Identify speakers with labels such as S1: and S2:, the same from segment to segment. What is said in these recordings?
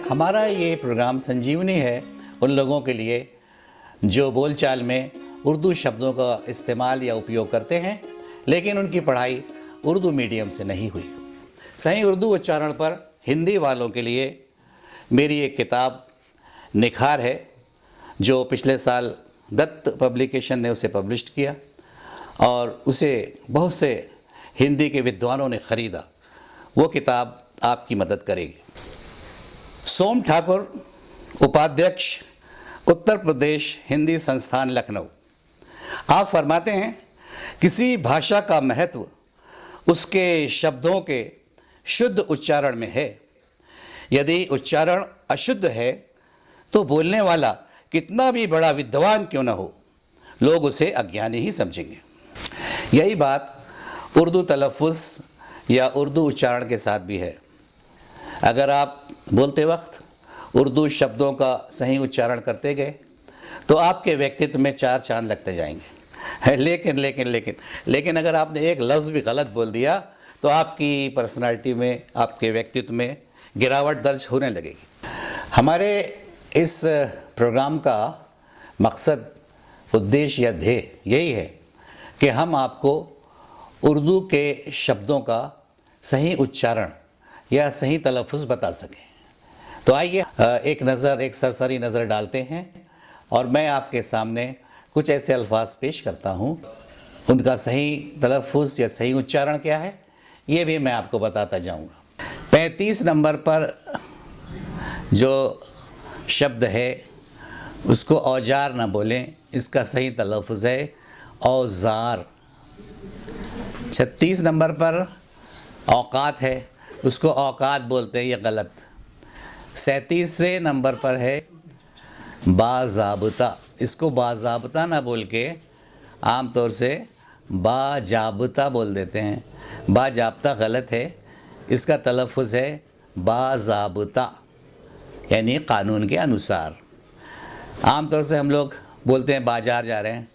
S1: हमारा ये प्रोग्राम संजीवनी है उन लोगों के लिए जो बोलचाल में उर्दू शब्दों का इस्तेमाल या उपयोग करते हैं, लेकिन उनकी पढ़ाई उर्दू मीडियम से नहीं हुई। सही उर्दू उच्चारण पर हिंदी वालों के लिए मेरी एक किताब निखार है, जो पिछले साल दत्त पब्लिकेशन ने उसे पब्लिश किया और उसे बहुत से हिंदी के विद्वानों ने ख़रीदा। वो किताब आपकी मदद करेगी। सोम ठाकुर, उपाध्यक्ष, उत्तर प्रदेश हिंदी संस्थान लखनऊ। आप फरमाते हैं, किसी भाषा का महत्व उसके शब्दों के शुद्ध उच्चारण में है। यदि उच्चारण अशुद्ध है तो बोलने वाला कितना भी बड़ा विद्वान क्यों न हो, लोग उसे अज्ञानी ही समझेंगे। यही बात उर्दू तलफ़्फ़ुज़ या उर्दू उच्चारण के साथ भी है। अगर आप बोलते वक्त उर्दू शब्दों का सही उच्चारण करते गए तो आपके व्यक्तित्व में चार चांद लगते जाएंगे। लेकिन लेकिन लेकिन लेकिन अगर आपने एक लफ्ज़ भी गलत बोल दिया तो आपकी पर्सनालिटी में, आपके व्यक्तित्व में गिरावट दर्ज होने लगेगी। हमारे इस प्रोग्राम का मकसद, उद्देश्य या ध्येय यही है कि हम आपको उर्दू के शब्दों का सही उच्चारण या सही तलफ़्फ़ुज़ बता सकें। तो आइए एक सरसरी नज़र डालते हैं और मैं आपके सामने कुछ ऐसे अल्फाज पेश करता हूँ। उनका सही तलफ़्फ़ुज़ या सही उच्चारण क्या है, ये भी मैं आपको बताता जाऊँगा। 35 नंबर पर जो शब्द है उसको औजार ना बोलें, इसका सही तलफ़्फ़ुज़ है औज़ार। 36 नंबर पर औकात है, उसको औकात बोलते हैं, ये गलत। 37वें नंबर पर है बाज़ाब्ता, इसको बाज़ाब्ता ना बोल के आम तौर से बाजाब्ता बोल देते हैं। बाजाब्ता गलत है, इसका तलफ़्फ़ुज़ है बाज़ाब्ता, यानी कानून के अनुसार। आम तौर से हम लोग बोलते हैं बाज़ार जा रहे हैं,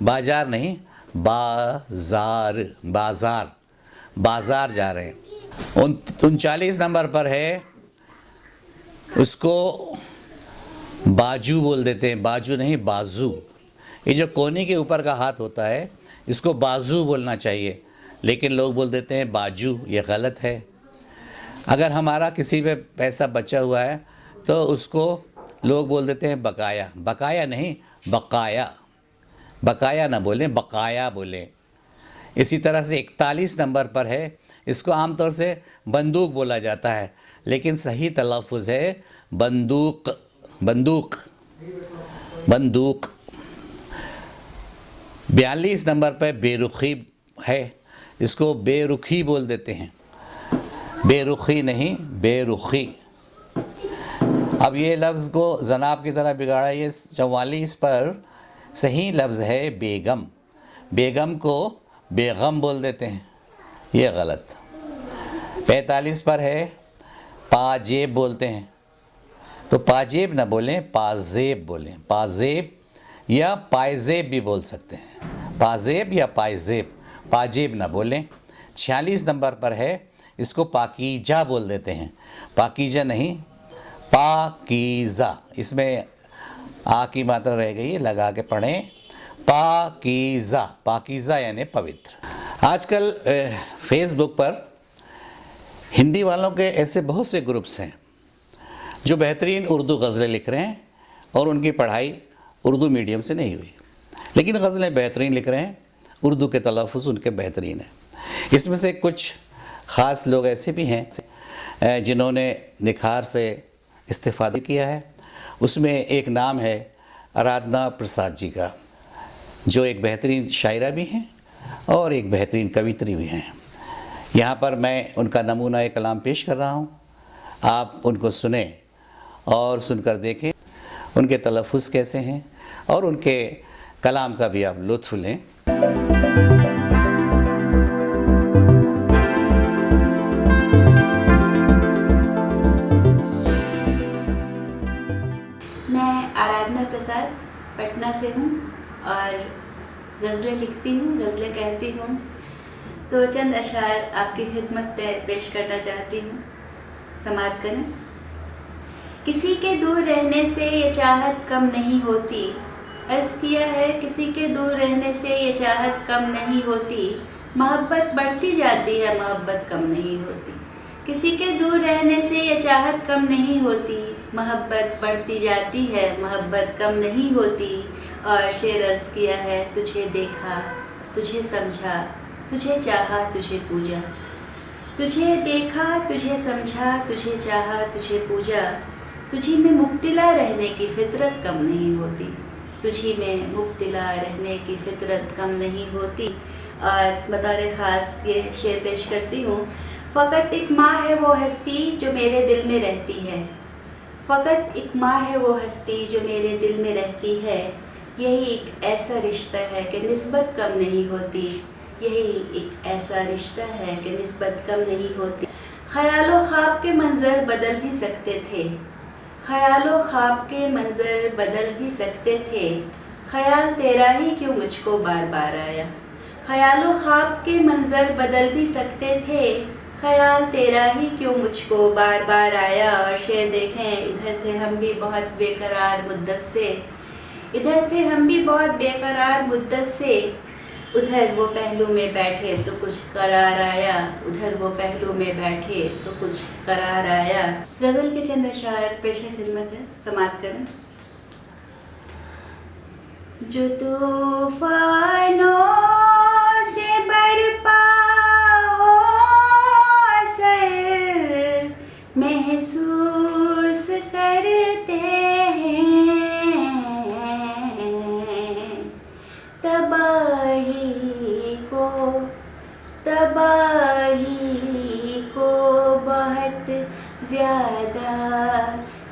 S1: बाज़ार नहीं, बाज़ार, बाज़ार, बाज़ार जा रहे हैं। 39 नंबर पर है, उसको बाजू बोल देते हैं, बाजू नहीं बाजू। ये जो कोहनी के ऊपर का हाथ होता है इसको बाजू बोलना चाहिए, लेकिन लोग बोल देते हैं बाजू, ये गलत है। अगर हमारा किसी पे पैसा बचा हुआ है तो उसको लोग बोल देते हैं बकाया, बकाया नहीं बकाया, बकाया ना बोलें, बकाया बोलें। इसी तरह से 41 नंबर पर है, इसको आमतौर से बंदूक बोला जाता है, लेकिन सही तलफ़्फ़ुज़ है बंदूक, बंदूक, बंदूक। 42 नंबर पर बेरुखी है, इसको बेरुखी बोल देते हैं, बेरुखी नहीं बेरुखी। अब ये लफ्ज़ को जनाब की तरह बिगाड़ा। ये 44 पर सही लफ्ज़ है बेगम, बेगम को बेगम बोल देते हैं, ये गलत। 45 पर है पाजेब बोलते हैं, तो पाजेब ना बोलें, पाजेब बोलें, पाजेब या पायजेब भी बोल सकते हैं, पाजेब या पायजेब, पाजेब ना बोलें। 46 नंबर पर है, इसको पाकीजा बोल देते हैं, पाकीजा नहीं पाकीज़ा, इसमें आ की मात्रा रह गई है, लगा के पढ़ें पाकीज़ा, पाकीज़ा यानी पवित्र। आजकल फेसबुक पर हिंदी वालों के ऐसे बहुत से ग्रुप्स हैं जो बेहतरीन उर्दू गज़लें लिख रहे हैं और उनकी पढ़ाई उर्दू मीडियम से नहीं हुई, लेकिन गज़लें बेहतरीन लिख रहे हैं, उर्दू के तलफ़्फ़ुज़ उनके बेहतरीन हैं। इसमें से कुछ ख़ास लोग ऐसे भी हैं जिन्होंने निखार से इस्तिफ़ादा किया है। उसमें एक नाम है आराधना प्रसाद जी का, जो एक बेहतरीन शायरा भी हैं और एक बेहतरीन कवित्री भी हैं। यहाँ पर मैं उनका नमूना कलाम पेश कर रहा हूँ, आप उनको सुने और सुनकर देखें उनके तलफ़्फ़ुज़ कैसे हैं और उनके कलाम का भी आप लुत्फ़ लें।
S2: मैं आराधना प्रसाद पटना से हूँ और गज़लें लिखती हूँ, गज़लें कहती हूँ। तो चंद अशार आपकी खिदमत पे पेश करना चाहती हूँ, समाअत करें। किसी के दूर रहने से ये चाहत कम नहीं होती। अर्ज़ किया है किसी के दूर रहने से ये चाहत कम नहीं होती, मोहब्बत बढ़ती जाती है, मोहब्बत कम नहीं होती। किसी के दूर रहने से ये चाहत कम नहीं होती, मोहब्बत बढ़ती जाती है, मोहब्बत कम नहीं होती। और शेर अर्ज़ किया है, तुझे देखा, तुझे समझा, तुझे चाहा, तुझे पूजा। तुझे देखा, तुझे समझा, तुझे चाहा, तुझे पूजा। तुझी में मुब्तिला रहने की फ़ितरत कम नहीं होती, तुझी में मुब्तिला रहने की फ़ितरत कम नहीं होती। और बतौर ख़ास ये शेर पेश करती हूँ। फ़कत एक माँ है वो हस्ती जो मेरे दिल में रहती है, फ़कत एक माँ है वो हस्ती जो मेरे दिल में रहती है। यही एक ऐसा रिश्ता है कि निस्बत कम नहीं होती, यही एक ऐसा रिश्ता है कि निस्बत कम नहीं होती। ख़यालो ख़्वाब के मंज़र बदल भी सकते थे, ख़यालो ख़्वाब के मंज़र बदल भी सकते थे, ख़याल तेरा ही क्यों मुझको बार बार आया। ख़यालो ख़्वाब के मंज़र बदल भी सकते थे, ख़याल तेरा ही क्यों मुझको बार बार आया। और शेर देखें, इधर थे हम भी बहुत बेकरार मुद्दत से, इधर थे हम भी बहुत बेकरार मुद्दत से, उधर वो पहलू में बैठे तो कुछ करार आया, उधर वो पहलू में बैठे तो कुछ करार आया। गज़ल के चंद अशार पेश खिदमत है, समाअत करें। जो तूफ़ानों से बरपा हो सर महसूस करते हैं, तबाही को बहुत ज़्यादा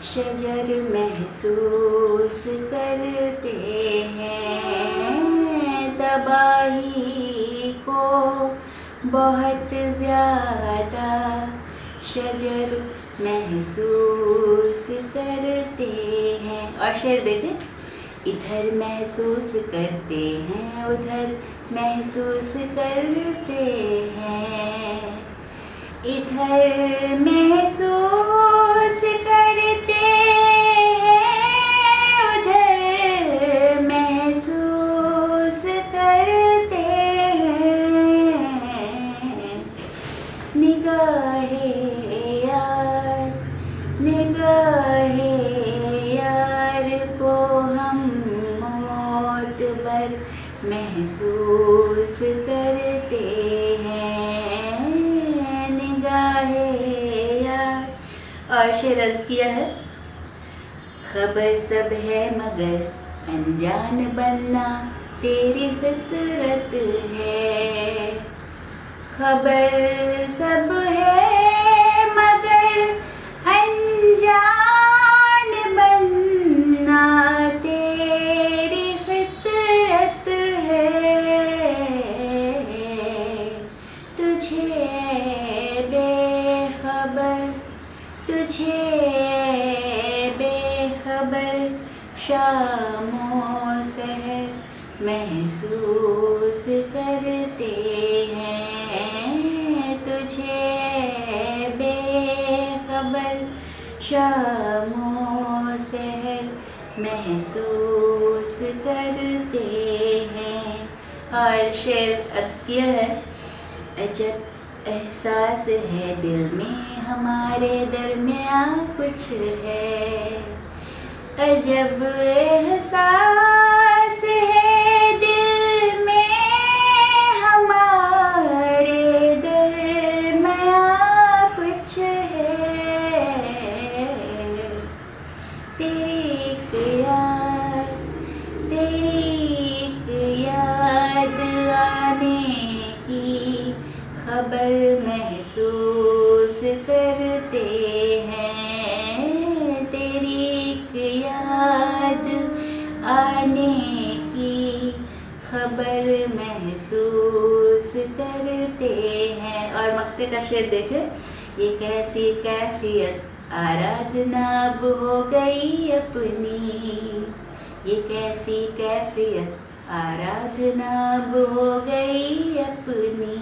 S2: शजर महसूस करते हैं, तबाही को बहुत ज़्यादा शजर महसूस करते हैं। और शेर देखें, इधर महसूस करते हैं, उधर महसूस करते हैं, इधर महसूस करते हैं, उधर महसूस करते हैं। निगाहे यार, निगाहे यार को हम मोतबर महसूस करते हैं, निगाहे यार। और शेर अर्ज़ किया है, खबर सब है मगर अनजान बनना तेरी फितरत है, खबर सब है मगर अनजान बनना तेरी फितरत है, तुझे बेखबर, तुझे बेखबर शामों सहर महसूस करते हैं, तुझे बेखबर शामों सहर महसूस करते हैं। और शेर अर्ज़ किया है, अजब एहसास है दिल में हमारे दरमियाँ कुछ है, अजब एहसास है दिल में हमारे दरमियाँ कुछ है, तेरी एक याद, तेरी एक याद आने की खबर महसूस करते हैं, तेरी एक याद आने की खबर महसूस करते हैं। और मक्ते का शेर देखें, ये कैसी कैफियत आराधना अब हो गई अपनी, ये कैसी कैफियत आराधना अब हो गई अपनी,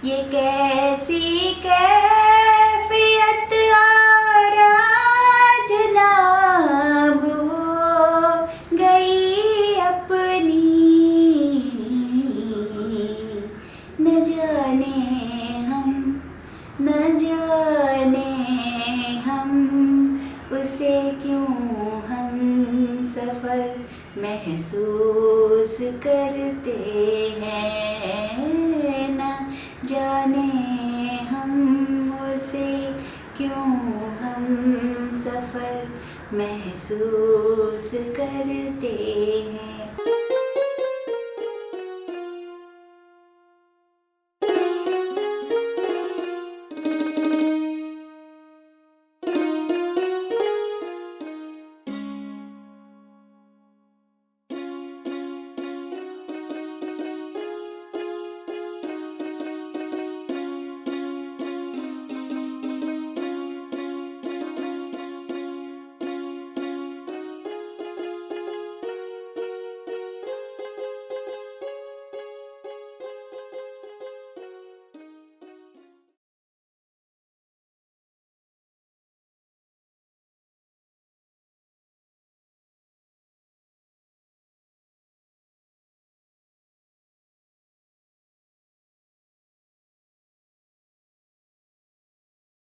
S2: ये कैसी कैफियत आराधना महसूस करते हैं, ना जाने हम उसे क्यों हम सफ़र महसूस करते हैं।